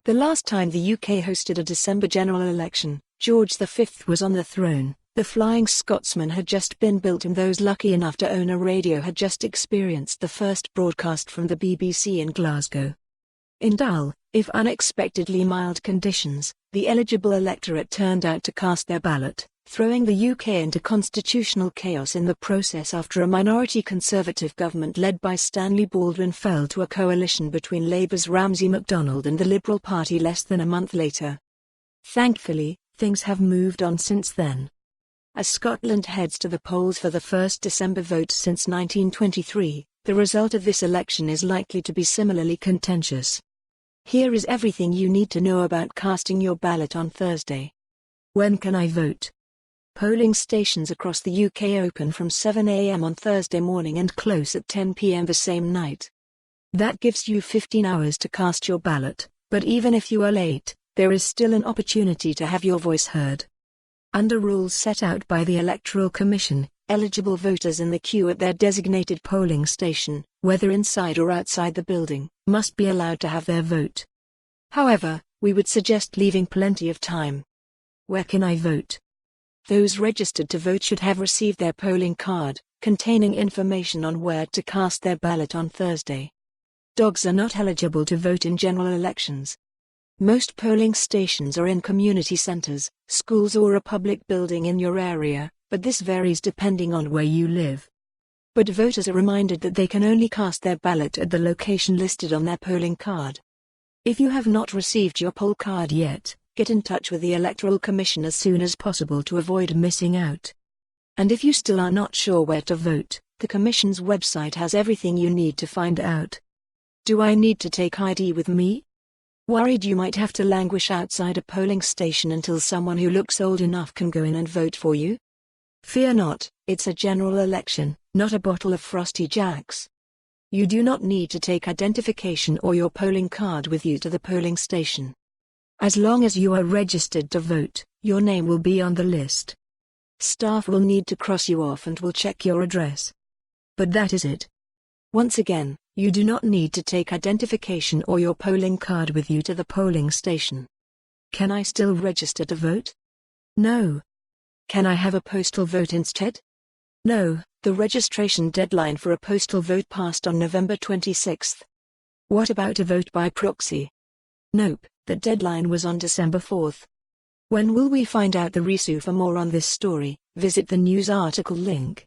The last time the UK hosted a December general election, George V was on the throne. The Flying Scotsman had just been built and those lucky enough to own a radio had just experienced the first broadcast from the BBC in Glasgow. In dull, if unexpectedly mild conditions, the eligible electorate turned out to cast their ballot, throwing the UK into constitutional chaos in the process after a minority Conservative government led by Stanley Baldwin fell to a coalition between Labour's Ramsay MacDonald and the Liberal Party less than a month later. Thankfully, things have moved on since then. As Scotland heads to the polls for the first December vote since 1923, the result of this election is likely to be similarly contentious. Here is everything you need to know about casting your ballot on Thursday. When can I vote? Polling stations across the UK open from 7 a.m. on Thursday morning and close at 10 p.m. the same night. That gives you 15 hours to cast your ballot, but even if you are late, there is still an opportunity to have your voice heard. Under rules set out by the Electoral Commission, eligible voters in the queue at their designated polling station, whether inside or outside the building, must be allowed to have their vote. However, we would suggest leaving plenty of time. Where can I vote? Those registered to vote should have received their polling card, containing information on where to cast their ballot on Thursday. Dogs are not eligible to vote in general elections. Most polling stations are in community centres, schools or a public building in your area, but this varies depending on where you live. But voters are reminded that they can only cast their ballot at the location listed on their polling card. If you have not received your poll card yet, get in touch with the Electoral Commission as soon as possible to avoid missing out. And if you still are not sure where to vote, the Commission's website has everything you need to find out. Do I need to take ID with me? Worried you might have to languish outside a polling station until someone who looks old enough can go in and vote for you? Fear not, it's a general election, not a bottle of Frosty Jacks. You do not need to take identification or your polling card with you to the polling station. As long as you are registered to vote, your name will be on the list. Staff will need to cross you off and will check your address. But that is it. Once again, you do not need to take identification or your polling card with you to the polling station. Can I still register to vote? No. Can I have a postal vote instead? No, the registration deadline for a postal vote passed on November 26. What about a vote by proxy? Nope, the deadline was on December 4. When will we find out the reason? For more on this story, visit the news article link.